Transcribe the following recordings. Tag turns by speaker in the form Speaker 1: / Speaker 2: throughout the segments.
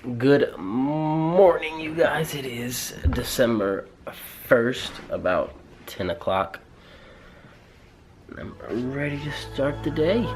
Speaker 1: Good morning, you guys. It is December 1st, about 10 o'clock. I'm ready to start the day.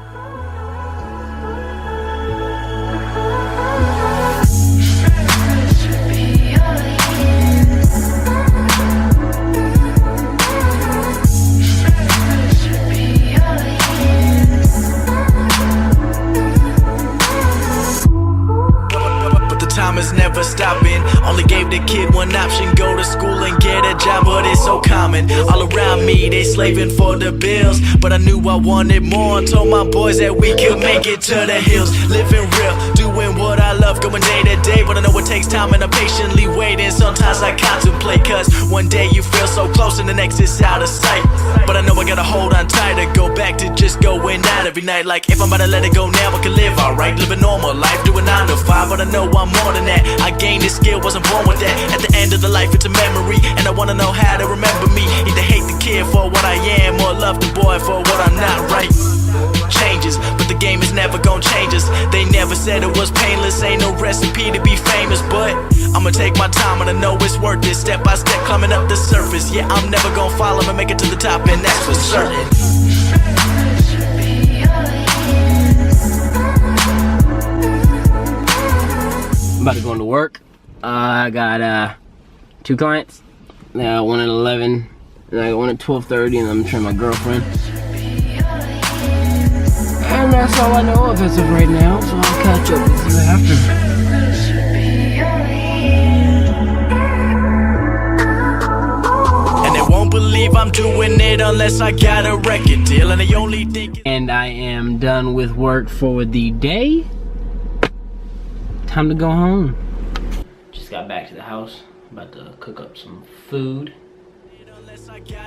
Speaker 2: Time is never stopping. Only gave the kid one option: go to school and get a job. But it's so common all around me, they slaving for the bills. But I knew I wanted more and told my boys that we could make it to the hills. Living real, doing what I love, going day to day. But I know it takes time and I'm patiently waiting. Sometimes I contemplate, cause one day you feel so close and the next is out of sight. But I know I gotta hold on tight to go back to just going out every night. Like if I'm about to let it go now, I can live alright, live a normal life, doing 9 to 5. But I know I'm more than that. I gained this skill, wasn't born with that. At the end of the life, it's a memory, and I wanna know how to remember me. Either hate the kid for what I am, or love the boy for what I'm not. Right? Changes, but the game is never gonna change us. They never said it was painless, ain't no recipe to be famous. But I'ma take my time and I know it's worth it. Step by step, climbing up the surface. Yeah, I'm never gonna fall, I'ma make it to the top, and that's for certain.
Speaker 1: About to go into work. I got 2 clients. One at 11, and I got one at 12:30, and I'm training my girlfriend. And that's all I know of as of right now, so I'll catch up with you after.
Speaker 2: And they won't believe I'm doing it unless I got a record deal, and they only think.
Speaker 1: And I am done with work for the day. Time to go home. Just got back to the house. About to cook up some food.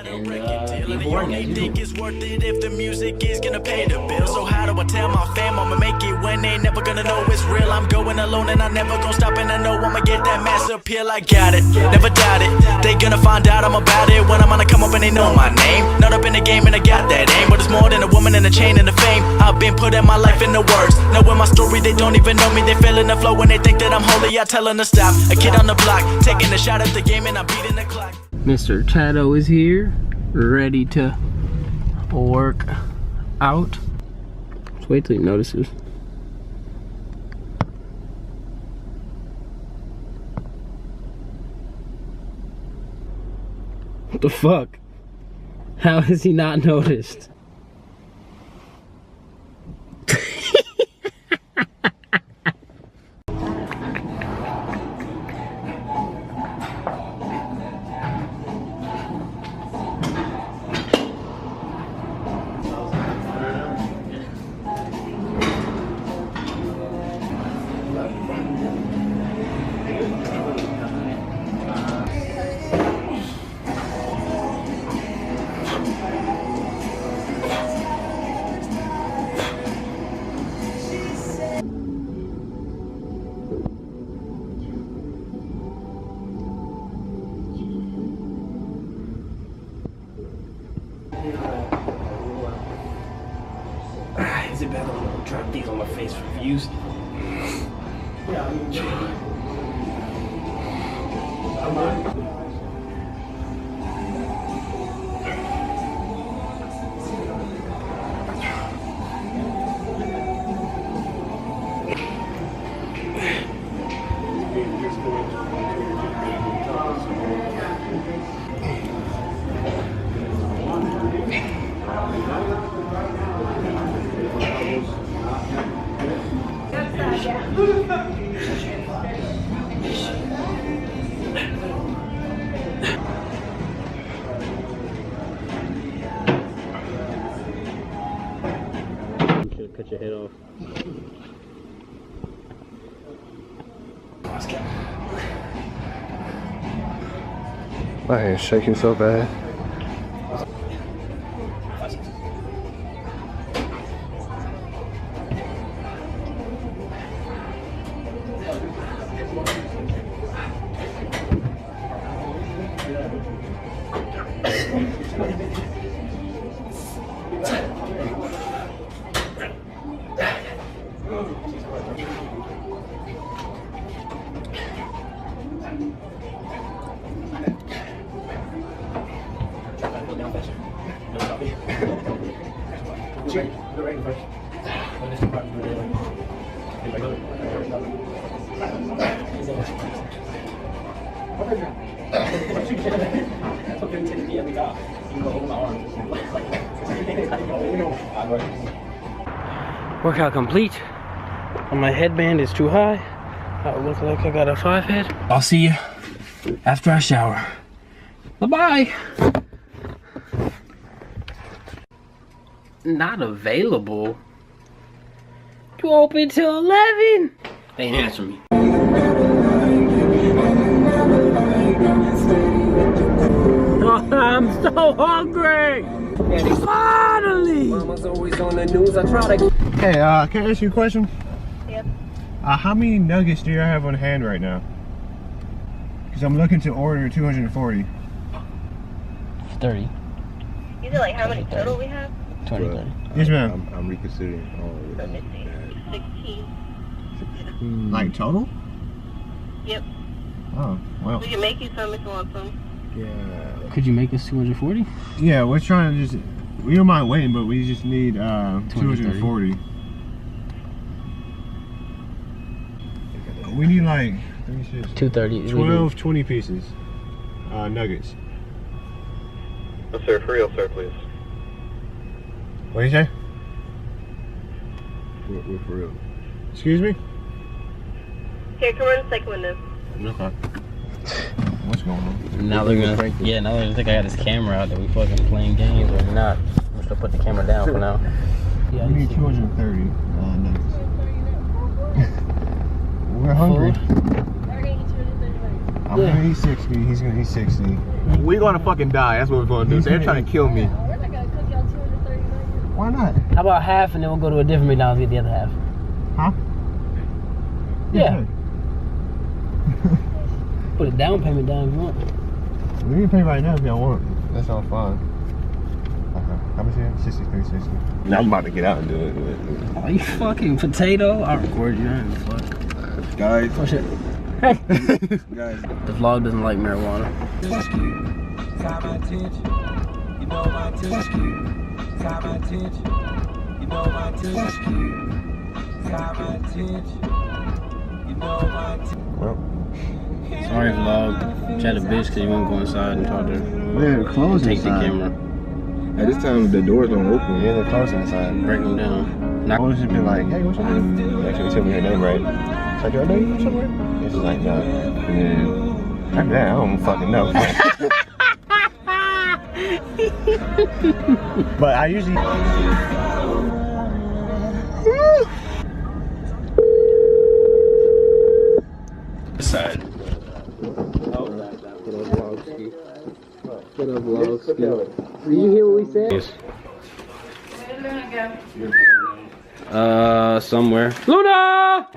Speaker 1: And be boring as usual.
Speaker 2: It's worth it if the music is gonna pay the bill. So how do I tell my fam I'ma make it when they never gonna know it's real? I'm going alone and I never gonna stop, and I know I'ma get that mass appeal. I got it, never doubt it. They gonna find out I'm about it when I'm gonna come up and they know my name. Not up in the game and I got that aim, but it's more than a woman and a chain and a fame. I've been putting my life into words. Knowing my story, they don't even know me. They feeling the flow when they think that I'm holy. I tell them to stop. A kid on the block taking a shot at the game and I'm beating the clock.
Speaker 1: Mr. Tato is here, ready to work out. Just wait till he notices. What the fuck? How has he not noticed? Is it better to drop these on my face for views? Cut your head off.
Speaker 3: My hand's shaking so bad.
Speaker 1: Workout complete. My headband is too high. I look like I got a 5 head. I'll see you after I shower. Bye-bye. Not available. You open till 11. They ain't answer me. I'm so hungry. Finally. Mama's always on the news. I try to.
Speaker 3: Hey, can I ask you a question?
Speaker 4: Yep.
Speaker 3: How many nuggets do you have on hand right now? Because I'm looking to order 240.
Speaker 1: 30.
Speaker 4: You said like how many total we have?
Speaker 1: 20, 30.
Speaker 3: Yes, ma'am.
Speaker 5: I'm reconsidering all
Speaker 4: Let me see. 16.
Speaker 3: Like total?
Speaker 4: Yep.
Speaker 3: Oh, well.
Speaker 4: We can make you some if you want some.
Speaker 5: Yeah.
Speaker 1: Could you make us 240?
Speaker 3: Yeah, we're trying to just, we don't mind waiting, but we just need 240. We need like
Speaker 1: 230.
Speaker 3: 12, 20 pieces. Nuggets.
Speaker 5: Yes, sir. For real, sir, please.
Speaker 3: What do you say?
Speaker 5: We're for real.
Speaker 3: Excuse me?
Speaker 4: Here, come on, second window.
Speaker 3: Okay. What's going on?
Speaker 1: Now they're gonna, now they're gonna think I got this camera out that we fucking playing games or not. I'm just gonna put the camera down for now. Yeah,
Speaker 3: We need 230 nuggets. We're hungry. I'm gonna eat 60. He's gonna eat 60.
Speaker 5: We're gonna fucking die. That's what we're gonna do. They're trying to kill me.
Speaker 3: Why not?
Speaker 1: How about half and then we'll go to a different McDonald's and get the other half?
Speaker 3: Huh?
Speaker 1: Yeah. Put a down payment down if you want.
Speaker 3: We can pay right now if y'all want. That's all fine. How much is it? 63.60.
Speaker 5: Now I'm about to get out and do it.
Speaker 1: Are you fucking potato? I'll record you. I don't give a fuck.
Speaker 5: Guys.
Speaker 1: Oh shit.
Speaker 5: Guys.
Speaker 1: The vlog doesn't like marijuana.
Speaker 6: Fuck you. Time my attention. You know my attention. Time my attention. You know my attention. Fuck you. Time my attention. You know my attention.
Speaker 3: Well.
Speaker 1: Sorry vlog. Chat a bitch because you won't go inside and talk to her.
Speaker 3: They're closed
Speaker 1: Take
Speaker 3: inside.
Speaker 1: the camera.
Speaker 5: At this time, the doors don't open.
Speaker 3: Yeah, they're closed inside.
Speaker 1: Break them down.
Speaker 3: I always just been like, hey, what's your name? Actually, tell me her name right. So do I know you from somewhere? And she's like, no. And then after that, I don't fucking know. But I usually.
Speaker 1: This side. What up, vlog? Did you hear what we said? Yes.
Speaker 4: Where did Luna go?
Speaker 1: Somewhere. Luna!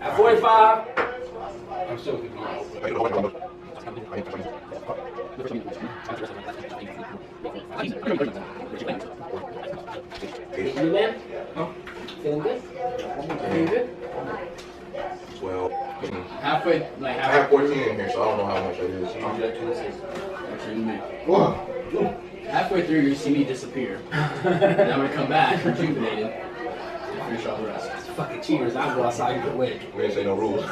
Speaker 1: At 45. I'm still You man? Feeling good? Feeling good?
Speaker 5: Well,
Speaker 1: Halfway, like
Speaker 5: I have 14 in here, so I don't know how much it is. Whoa.
Speaker 1: halfway through, you see me disappear. And I'm gonna come back rejuvenated and finish all the rest. It's fucking cheaters. I'll go outside and get wet.
Speaker 5: We didn't say no rules.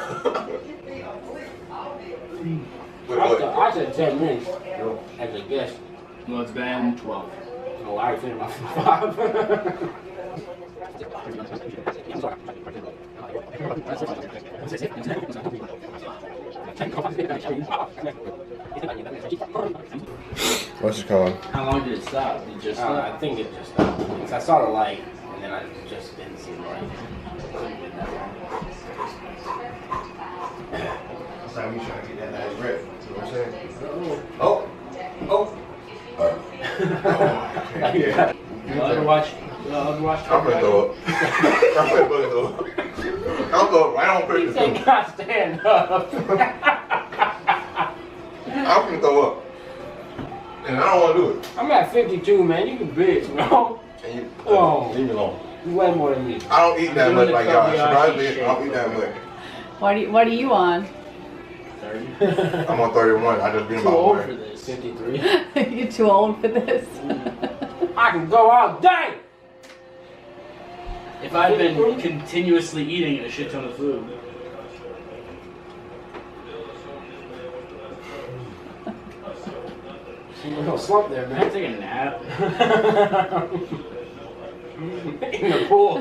Speaker 5: Wait,
Speaker 1: I said 10 minutes
Speaker 5: No.
Speaker 1: as a guest. No, it's been 12. Oh, I already finished my 5.
Speaker 3: What's it called?
Speaker 1: How long did it stop? It just I think it just stopped. Because I saw the light and then I just didn't see the light.
Speaker 3: That's how we trying to get that nice rip. You know what I'm saying?
Speaker 5: Oh. Oh.
Speaker 3: Yeah.
Speaker 1: You watch?
Speaker 5: I'm gonna throw up. I'm gonna fucking throw up. I'll throw up right on purpose.
Speaker 1: Say, God, stand up.
Speaker 5: I'm gonna throw up. And I don't wanna do it.
Speaker 1: I'm at 52, man. You can bitch, bro.
Speaker 5: And you,
Speaker 1: Oh.
Speaker 5: leave me alone.
Speaker 1: You way more than me.
Speaker 5: I don't eat that much like y'all. Surprisingly, I don't eat that much.
Speaker 4: What are you on?
Speaker 1: 30.
Speaker 5: I'm on 31. I just been
Speaker 1: Too
Speaker 5: about
Speaker 1: old
Speaker 5: one.
Speaker 1: for this. 53.
Speaker 4: You're too old for this.
Speaker 1: I can go all day.
Speaker 7: If I've been continuously eating a shit ton of food.
Speaker 8: Don't slump there, man.
Speaker 7: Take a nap.
Speaker 8: In the pool.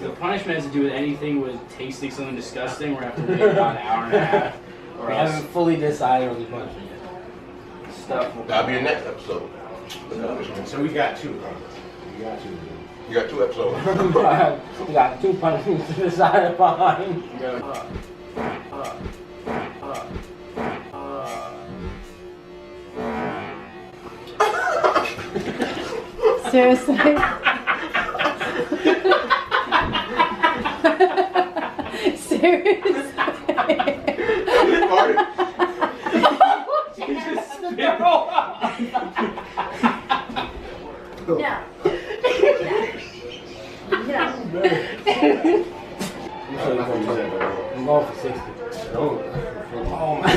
Speaker 7: The punishment has to do with anything with tasting something disgusting. We're gonna have to wait about an hour and a half. Or
Speaker 8: We
Speaker 7: else
Speaker 8: haven't fully decided on the punishment yet.
Speaker 7: stuff will
Speaker 5: That'll be the next episode.
Speaker 3: So we got two, huh? We got two.
Speaker 5: You got 2 episodes.
Speaker 8: We got 2 punishments to decide upon.
Speaker 4: Seriously? Seriously? No.
Speaker 8: I'm going for 60. Oh my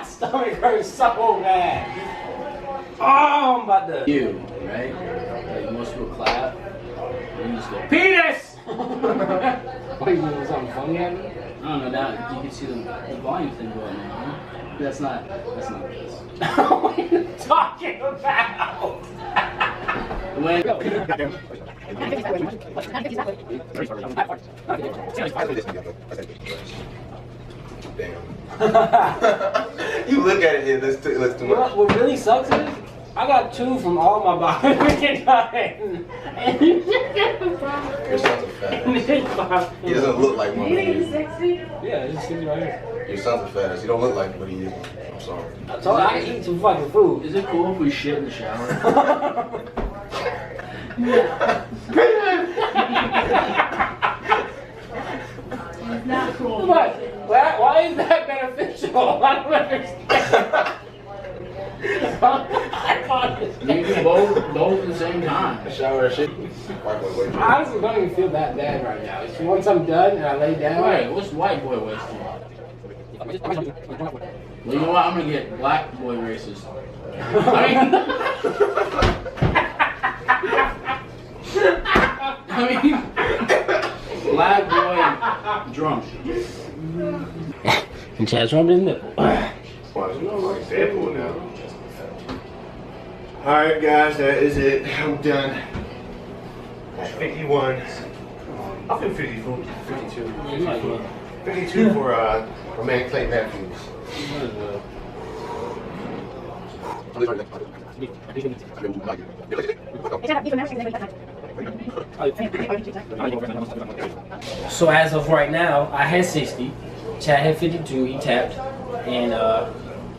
Speaker 8: stomach hurts so bad. Oh, I'm about to.
Speaker 7: you, right? Like most people clap. And you just go, penis!
Speaker 8: What, you doing something funny at me?
Speaker 7: I don't know, now you can see the volume thing going on. That's not this.
Speaker 8: What are you talking about?
Speaker 7: When
Speaker 5: Damn. You look at it here, let's too
Speaker 8: You know
Speaker 5: much.
Speaker 8: what really sucks is I got 2 from all my body freaking done. And you just got the problem.
Speaker 5: Your son's a fat ass. He doesn't look like one of you.
Speaker 8: Yeah, just sitting right here.
Speaker 5: Your son's a fat ass. He don't look like him, but he is. I'm sorry.
Speaker 8: I told you I can eat some fucking food.
Speaker 7: is it cool if we shit in the shower?
Speaker 4: It's not cool.
Speaker 8: What? Why is that beneficial? I don't understand.
Speaker 7: You do both at the same time.
Speaker 5: Shower and shit. White boy wait.
Speaker 8: I honestly don't even feel that bad right now. It's once I'm done and I lay down.
Speaker 7: Right, what's white boy wasting? Well, you know what? I'm gonna get black boy racist. I mean, black boy drunk.
Speaker 8: And Chad's rubbing his nipple.
Speaker 3: Watch me like Deadpool now. Alright guys, that is it. I'm done. At 51. I feel 52. 52 for my man Clay Matthews.
Speaker 8: So as of right now, I had 60. Chad had 52. He tapped, and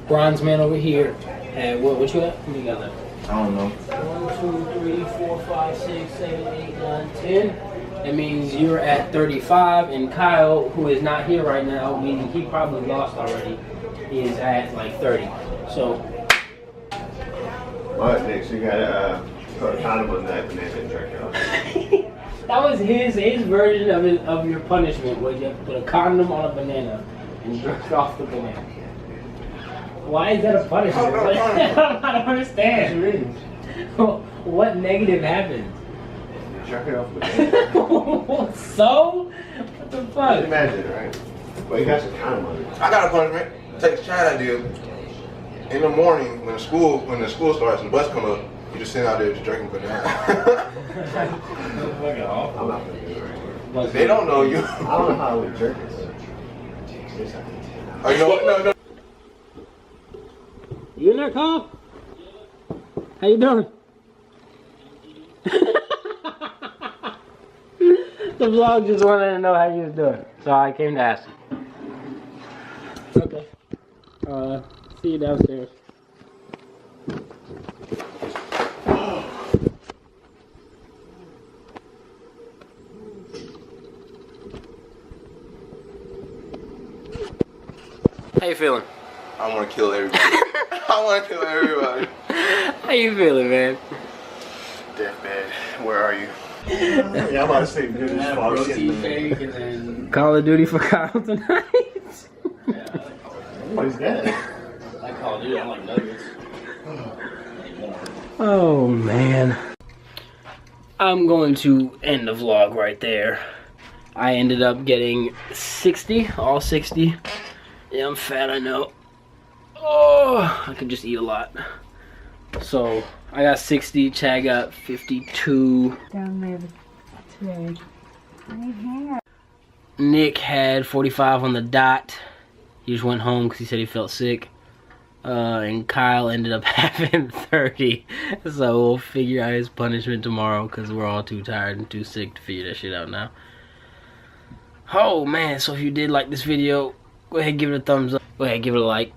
Speaker 8: bronze man over here had what? What you had? What you got left?
Speaker 3: I don't know.
Speaker 8: 1, 2, 3, 4, 5, 6, 7, 8, 9, 10. That means you're at 35, and Kyle, who is not here right now, meaning he probably lost already, is at like 30. So.
Speaker 3: Alright, next you gotta put a condom on that banana and jerk it off.
Speaker 8: That was his version of your punishment, was you have to put a condom on a banana and jerk off the banana. Why is that a punishment? I don't understand. What negative happened?
Speaker 3: Jerk it off the banana.
Speaker 8: So? What the fuck?
Speaker 3: Imagine, right? Well, you got some condom on it.
Speaker 5: I got a punishment. Take the Chad idea. In the morning, when the school starts and the bus come up, you just sit out there just drinking banana.
Speaker 3: I'm not gonna do it right here.
Speaker 5: They don't know you.
Speaker 3: I don't know how I would jerk it.
Speaker 5: Oh, you know what? No.
Speaker 8: You in there, Kyle? How you doing? The vlog just wanted to know how you was doing, so I came to ask you. Okay. See you downstairs. How you feeling?
Speaker 5: I want to kill everybody. I want to kill everybody.
Speaker 8: How you feeling, man?
Speaker 3: Deathbed, where are you? Yeah, I'm about to say good as fuck shit,
Speaker 7: Protein
Speaker 3: man.
Speaker 7: shake and then
Speaker 8: Call of Duty for Kyle tonight.
Speaker 3: What is that?
Speaker 7: Call of Duty, I like Nuggets.
Speaker 1: Oh man. I'm going to end the vlog right there. I ended up getting 60, all 60. Yeah, I'm fat, I know. Oh, I could just eat a lot. So, I got 60, Chad got 52.
Speaker 4: Down there today.
Speaker 1: Nick had 45 on the dot. He just went home because he said he felt sick. And Kyle ended up having 30. So we'll figure out his punishment tomorrow because we're all too tired and too sick to figure that shit out now. Oh man, so if you did like this video, go ahead and give it a thumbs up. Go ahead and give it a like.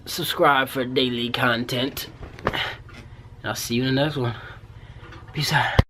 Speaker 1: Subscribe for daily content. And I'll see you in the next one. Peace out.